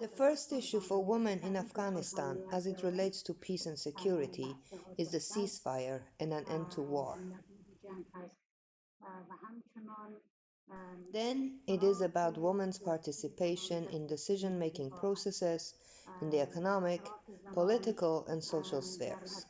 The first issue for women in Afghanistan as it relates to peace and security is the ceasefire and an end to war. Then it is about women's participation in decision-making processes in the economic, political, and social spheres.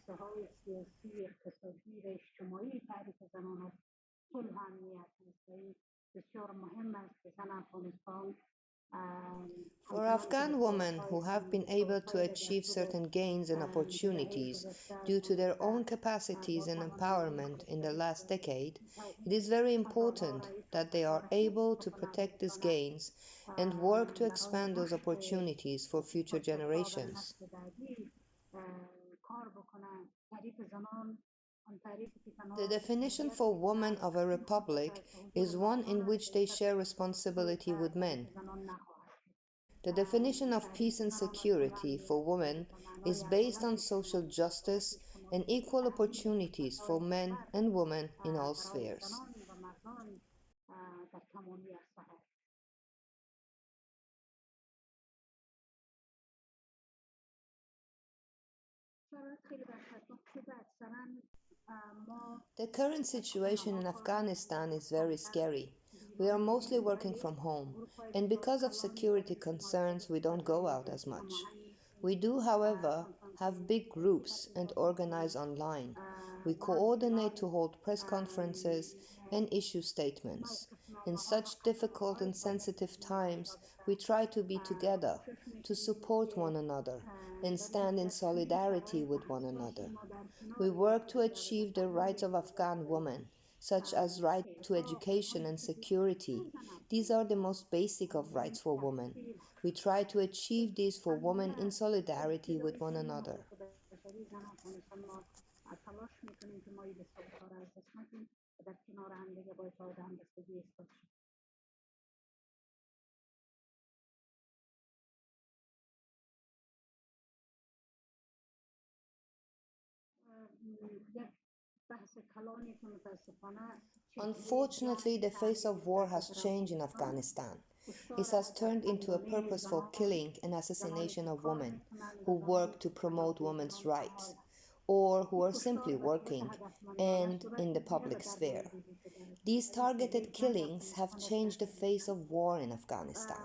For Afghan women who have been able to achieve certain gains and opportunities due to their own capacities and empowerment in the last decade, it is very important that they are able to protect these gains and work to expand those opportunities for future generations. The definition for women of a republic is one in which they share responsibility with men. The definition of peace and security for women is based on social justice and equal opportunities for men and women in all spheres. The current situation in Afghanistan is very scary. We are mostly working from home, and because of security concerns, we don't go out as much. We do, however, have big groups and organize online. We coordinate to hold press conferences and issue statements. In such difficult and sensitive times, we try to be together, to support one another, and stand in solidarity with one another. We work to achieve the rights of Afghan women, such as right to education and security. These are the most basic of rights for women. We try to achieve these for women in solidarity with one another. Unfortunately, the face of war has changed in Afghanistan. It has turned into a purposeful killing and assassination of women who work to promote women's rights, or who are simply working and in the public sphere. These targeted killings have changed the face of war in Afghanistan.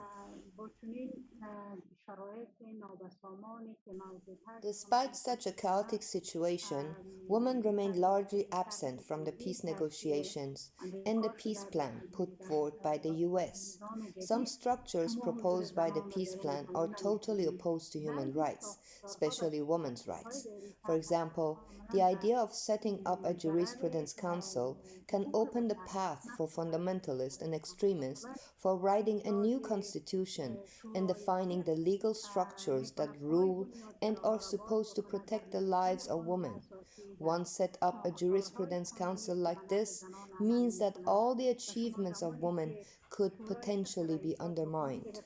Despite such a chaotic situation, women remained largely absent from the peace negotiations and the peace plan put forward by the US. Some structures proposed by the peace plan are totally opposed to human rights, especially women's rights. For example, the idea of setting up a jurisprudence council can open the path for fundamentalists and extremists for writing a new constitution and defining the legal structures that rule and are supposed to protect the lives of women. Once set up a jurisprudence council like this means that all the achievements of women could potentially be undermined.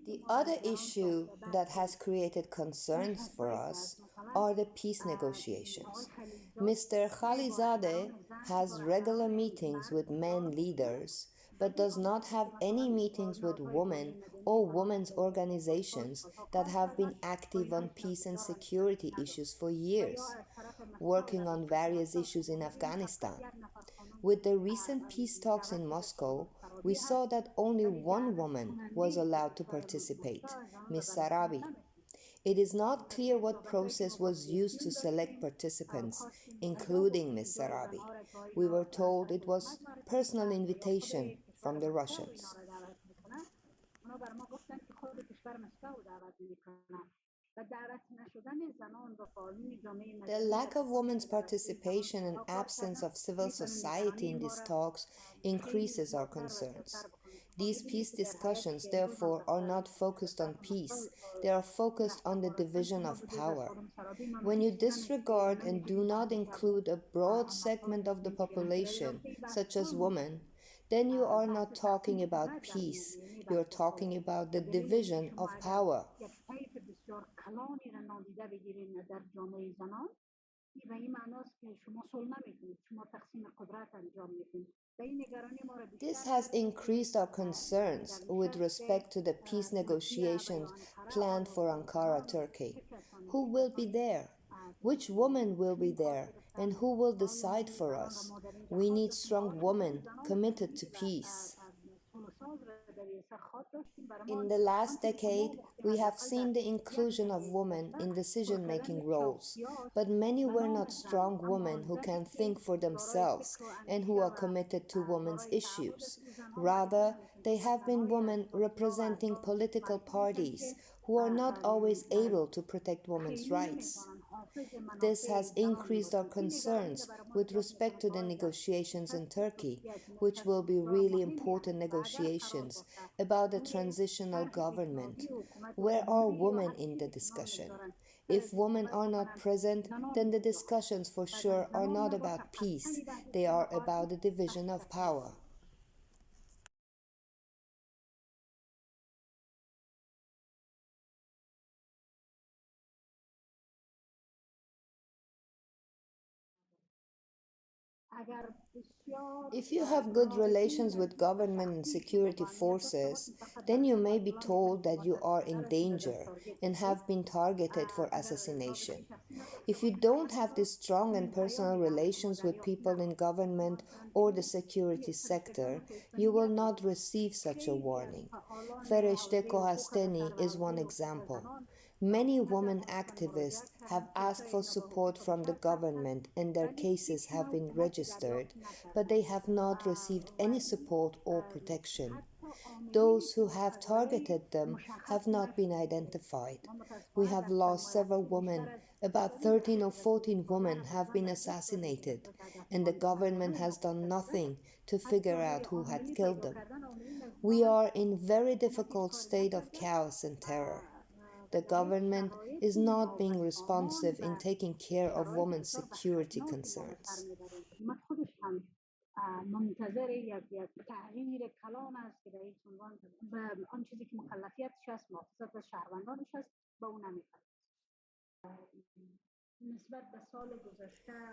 The other issue that has created concerns for us are the peace negotiations. Mr. Khalizadeh has regular meetings with men leaders, but does not have any meetings with women or women's organizations that have been active on peace and security issues for years, working on various issues in Afghanistan. With the recent peace talks in Moscow, we saw that only one woman was allowed to participate, Ms. Sarabi. It is not clear what process was used to select participants, including Ms. Sarabi. We were told it was personal invitation from the Russians. The lack of women's participation and absence of civil society in these talks increases our concerns. These peace discussions, therefore, are not focused on peace. They are focused on the division of power. When you disregard and do not include a broad segment of the population, such as women, then you are not talking about peace. You are talking about the division of power. This has increased our concerns with respect to the peace negotiations planned for Ankara, Turkey. Who will be there? Which woman will be there? And who will decide for us? We need strong women committed to peace. In the last decade, we have seen the inclusion of women in decision making roles, but many were not strong women who can think for themselves and who are committed to women's issues. Rather, they have been women representing political parties who are not always able to protect women's rights. This has increased our concerns with respect to the negotiations in Turkey, which will be really important negotiations about a transitional government. Where are women in the discussion? If women are not present, then the discussions for sure are not about peace, they are about the division of power. If you have good relations with government and security forces, then you may be told that you are in danger and have been targeted for assassination. If you don't have these strong and personal relations with people in government or the security sector, you will not receive such a warning. Fereshte Kohasteni is one example. Many women activists have asked for support from the government and their cases have been registered, but they have not received any support or protection. Those who have targeted them have not been identified. We have lost several women. About 13 or 14 women have been assassinated, and the government has done nothing to figure out who had killed them. We are in very difficult state of chaos and terror. The government is not being responsive in taking care of women's security concerns.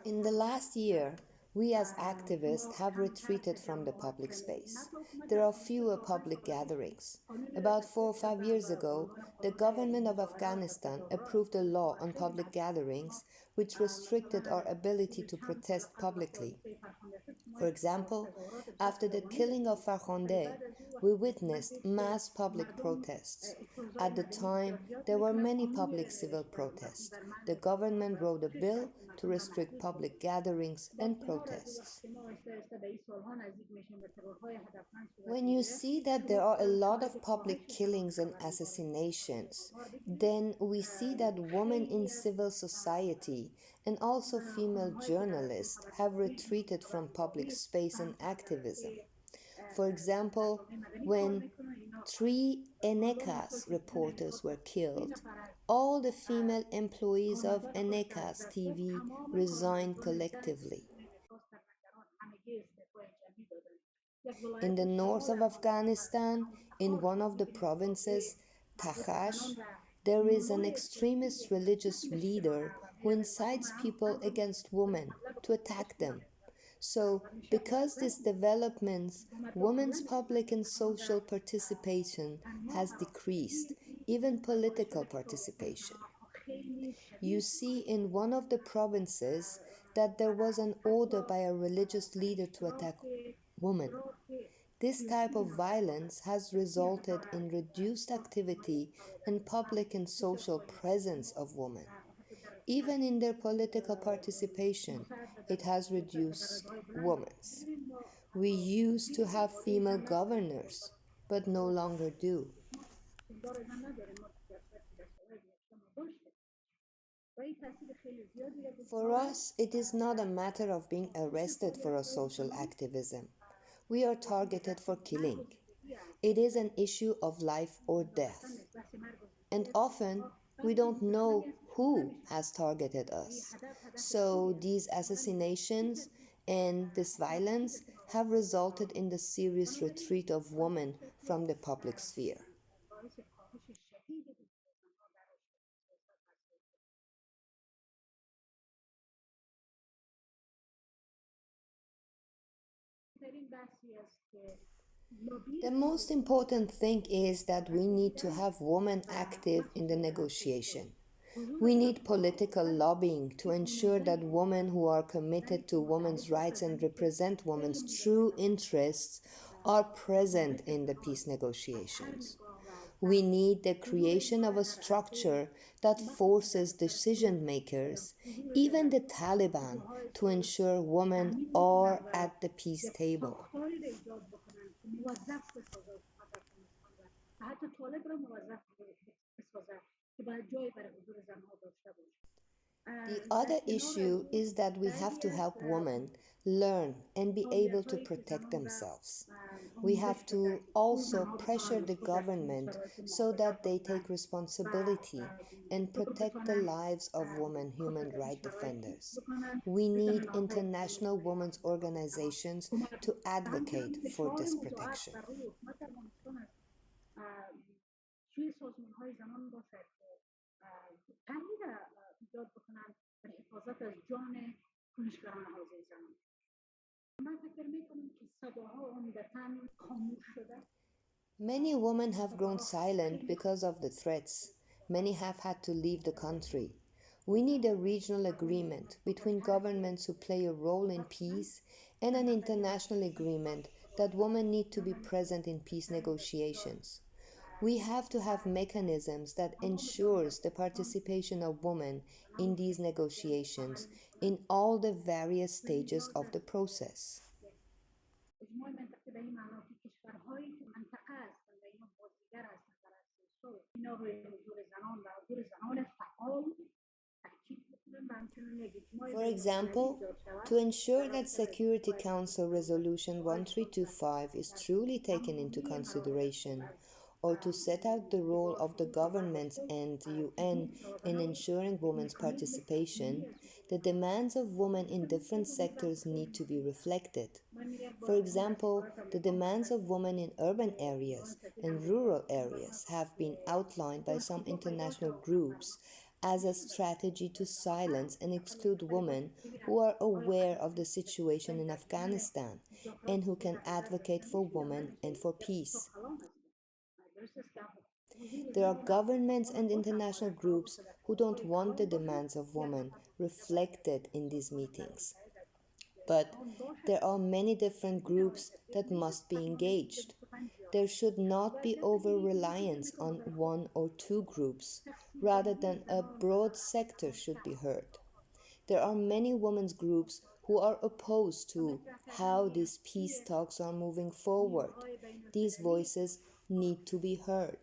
In the last year, we as activists have retreated from the public space. There are fewer public gatherings. About 4 or 5 years ago, the government of Afghanistan approved a law on public gatherings which restricted our ability to protest publicly. For example, after the killing of Farkhonde, we witnessed mass public protests. At the time, there were many public civil protests. The government wrote a bill to restrict public gatherings and protests. When you see that there are a lot of public killings and assassinations, then we see that women in civil society and also female journalists have retreated from public space and activism. For example, when three Enekas reporters were killed, all the female employees of Enekas TV resigned collectively. In the north of Afghanistan, in one of the provinces, Takhash, there is an extremist religious leader who incites people against women to attack them. So, because these developments, women's public and social participation has decreased, even political participation. You see in one of the provinces that there was an order by a religious leader to attack women. This type of violence has resulted in reduced activity and public and social presence of women. Even in their political participation, it has reduced women's. We used to have female governors, but no longer do. For us, it is not a matter of being arrested for our social activism. We are targeted for killing. It is an issue of life or death. And often, we don't know who has targeted us. So, these assassinations and this violence have resulted in the serious retreat of women from the public sphere. The most important thing is that we need to have women active in the negotiation. We need political lobbying to ensure that women who are committed to women's rights and represent women's true interests are present in the peace negotiations. We need the creation of a structure that forces decision makers, even the Taliban, to ensure women are at the peace table. The other issue is that we have to help women learn and be able to protect themselves. We have to also pressure the government so that they take responsibility and protect the lives of women human rights defenders. We need international women's organizations to advocate for this protection. Many women have grown silent because of the threats. Many have had to leave the country. We need a regional agreement between governments who play a role in peace and an international agreement that women need to be present in peace negotiations. We have to have mechanisms that ensures the participation of women in these negotiations in all the various stages of the process. For example, to ensure that Security Council Resolution 1325 is truly taken into consideration, or to set out the role of the governments and the UN in ensuring women's participation, the demands of women in different sectors need to be reflected. For example, the demands of women in urban areas and rural areas have been outlined by some international groups as a strategy to silence and exclude women who are aware of the situation in Afghanistan and who can advocate for women and for peace. There are governments and international groups who don't want the demands of women reflected in these meetings. But there are many different groups that must be engaged. There should not be over reliance on one or two groups, rather than a broad sector should be heard. There are many women's groups who are opposed to how these peace talks are moving forward. These voices need to be heard.